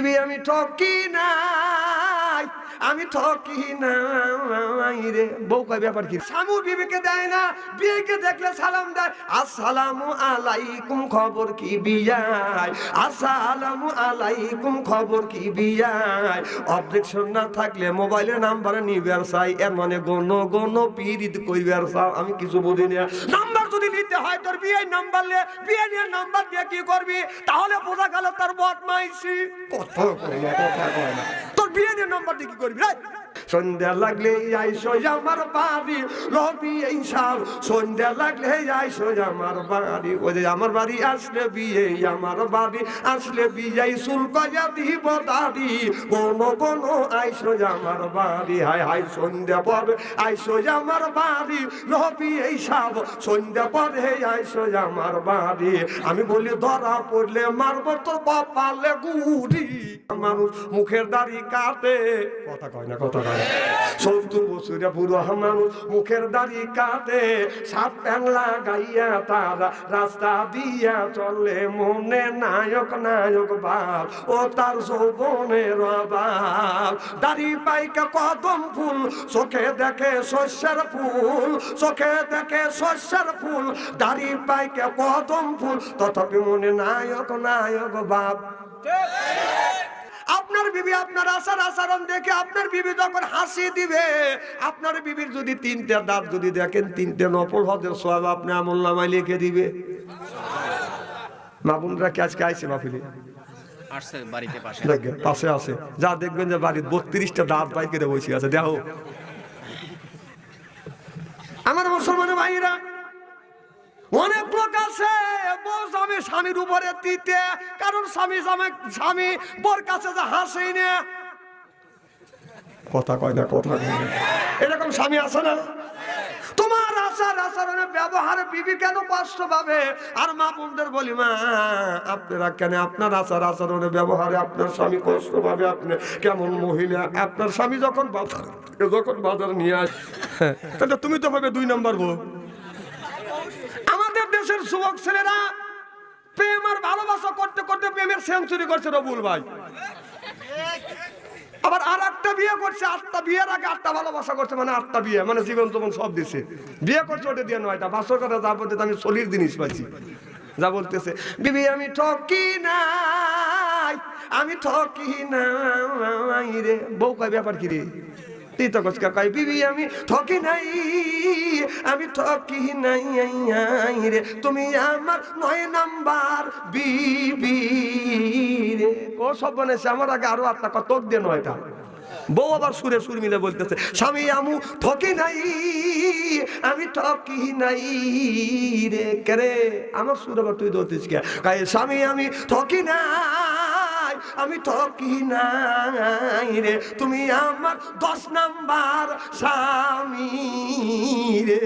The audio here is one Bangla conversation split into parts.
বিবি আমি ঠকি নাই, আমি ঠকি নাই রে। বউ কয় ব্যাপার কি? স্বামী বিবিকে দেয় না, বিয়েকে দেখলে সালাম দেয়, আসসালামু আলাইকুম, খবর কি বিয়াই, আসসালামু আলাইকুম, খবর কি বিয়াই। অবজেকশন না থাকলে মোবাইলের নাম্বার নিবার চাই, এর মানে গণ গণ পিরিত কইবার চাও। আমি কিছু বুঝি না। নাম্বার যদি নিতে হয় তোর বিয়ে নাম্বার লে, বিয়ে নিয়ে নাম্বার দিয়ে কি করবি? তাহলে বোঝা গেল তোর বদমাইশি। কথা কয় না, কথা কয় না। তোর বিয়ে নিয়ে নাম্বার দিয়ে কি করবি রে? সন্ধ্যা লাগলে আইসো আমার বাড়ি, রবি এই সব সন্ধ্যা লাগলে আইসো আমার বাড়ি। ওই যে আমার বাড়ি আসলে বিয়ে, আমার বাড়ি আসলে বিয়ে, চুল কয়া দিব দাড়ি, কোন কোন আইসো আমার বাড়ি। হাই হাই সন্ধ্যা পরে আইসো আমার বাড়ি, রবি এই সব সন্ধ্যা পরে আইসো আমার বাড়ি। আমি বলি ধরা পড়লে মারবো তোর কপালে গুড়ি। মানুষ মুখের দাড়ি কাটে, কথা কয় না, কথা কয়। 70 বছরে বুড়ো মানুষ মুখের দাড়ি কাটে, সাত প্যান লাগাইয়া তারা রাস্তা দিয়া চলে, মনে নায়ক নায়ক ভাব, ও তার যৌবনের অভাব। দাড়ি পাইকা কদম ফুল, চোখে দেখে শস্যের ফুল, চোখে দেখে শস্যের ফুল, দাড়ি পাইকা কদম ফুল, তথাপি মনে নায়ক নায়ক ভাব। আপনার বিবি আপনার আচার আচরণ দেখে আপনার বিবি যখন হাসি দিবে, আপনার বিবির যদি 3টে দাঁত যদি দেখেন, 3টে নফল হজের সওয়াব আপনি আমলনামায় লিখে দিবে। মা বোনরা কি আজকে আইছে মাহফিলে? আসছে বাড়িতে পাশে, পাশে আছে। যা দেখবেন যে বাড়ির 32টা দাঁত বাই করে বসে আছে, দেখো। আমার মুসলমান ভাইরা, অনেক লোক আছে বউ জামে স্বামীর উপরে দিতে, কারণ স্বামী বোর কাছে যে হাসে না, কথা কয় না, কথা কয় না। এরকম স্বামী আছে না? তোমার আচার আচরণে ব্যবহারে বিবি কেন কষ্ট পাবে? আর মা বোনদের বলি, মা আপনারা কেন আপনার আচার আচরণে ব্যবহারে আপনার স্বামী কষ্ট পাবে? আপনি কেমন মহিলা? আপনার স্বামী যখন বাজার নিয়ে আসে, তাহলে তুমি তো হবে 2 নম্বর বউ। আমাদের দেশের যুবক ছেলেরা প্রেম আর ভালোবাসা করতে করতে প্রেমের সেঞ্চুরি করছে রবুল ভাই। আবার আর একটা বিয়ে করছে, 8টা বিয়ের আগে 8টা ভালোবাসা করছে, মানে 8টা বিয়ে, মানে জীবন যখন সব দিছে। বিয়ে করছে ওটা দিয়ে 9টা। বাসর কথা যা বলতে আমি সলির জিনিস পাইছি, যা বলতেছে, বিবি আমি ঠকি নাই, আমি ঠকি নাই রে। বউ কয় ব্যাপার কি রে? বিবি আমি ঠকি নাই, আমি ঠকি নাই রে, তুমি আমার 9 নাম্বার বিবি রে। ও সব বানাইছে, আমার আগে আরো 8টা কত দিয়ে 9টা। বউ আবার সুরে সুর মিলে বলতেছে, স্বামী আমু ঠকি নাই, আমি ঠকি নাই রে। কে আমার সুর আবার তুই ধরতিস কে? স্বামী আমি ঠকি নাই, আমি ঠকি নাই রে, তুমি আমার 10 নাম্বার স্বামী রে।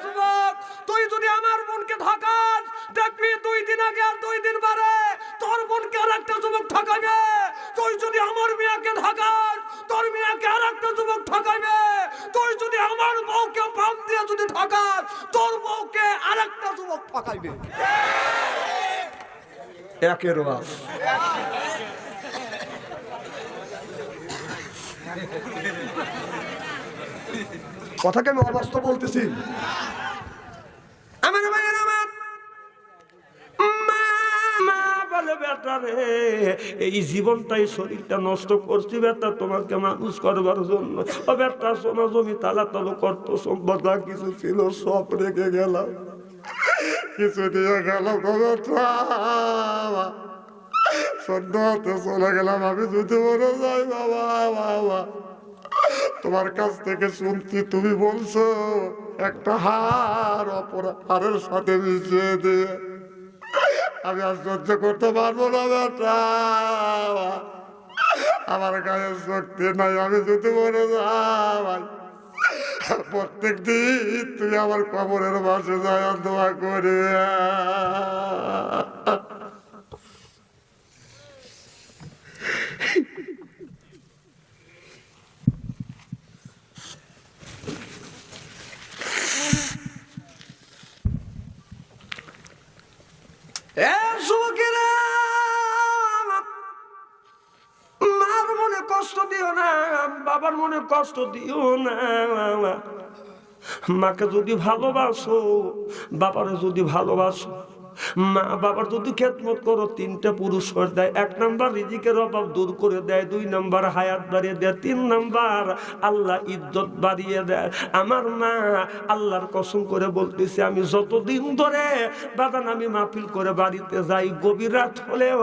যুবক, তুই যদি আমার বোনকে ঠকাস, দেখবি 2 দিন আগে আর 2 দিন পরে তোর বোনকে আর একটা যুবক ঠকাবে। তুই যদি আমার মেয়েকে ঠকাস, তোর মেয়েকে আর একটা যুবক ঠকাবে। তুই যদি আমার বউকে পাম দিয়ে যদি ঠকাস, তোর বউকে আর একটা যুবক ঠকাইবে। একের বাস। কথাকে আমি অবাস্তব বলতেছি। আমার ভাইয়ের আমার মা বলে, বেটা রে, এই জীবনটাই শরীরটা নষ্ট করছি বেটা তোমাকে মানুষ করবার জন্য। ও বেটা, সোনা জমি তালা তালো করতো, সম্পদ কিছু ছিল সব রেখে গেলাম, কিছু নিয়ে গেলাম, সন্ধ্যাতে চলে গেলাম। আমি যদি মরে যাই বাবা, বাবা তোমার কাছ থেকে শুনছি তুমি বলছো একটা হার অপর হারের সাথে মিশিয়ে দিয়ে, আমি আর সহ্য করতে পারবো না বেটা, আমার গায়ে শক্তি নাই। আমি যদি মরে যাই, প্রত্যেক দিন তুই আমার কবরের পাশে যায় দোয়া করে। কষ্ট দিও না, বাবার মনে কষ্ট দিও না। মাকে যদি ভালোবাসো, বাবারে যদি ভালোবাসো, মা বাবার যদি খেদমত করো, 3টা পুরস্কার দেয়। 1 নাম্বার রিজিকের অভাব দূর করে দেয়, 2 নাম্বার হায়াত বাড়িয়ে দেয়, 3 নাম্বার আল্লাহ ইজ্জত বাড়িয়ে দেয়। আমার মা, আল্লাহর কসম করে বলতেছি, আমি যতদিন ধরে বাদান আমি মাহফিল করে বাড়িতে যাই, গভীর রাত হলেও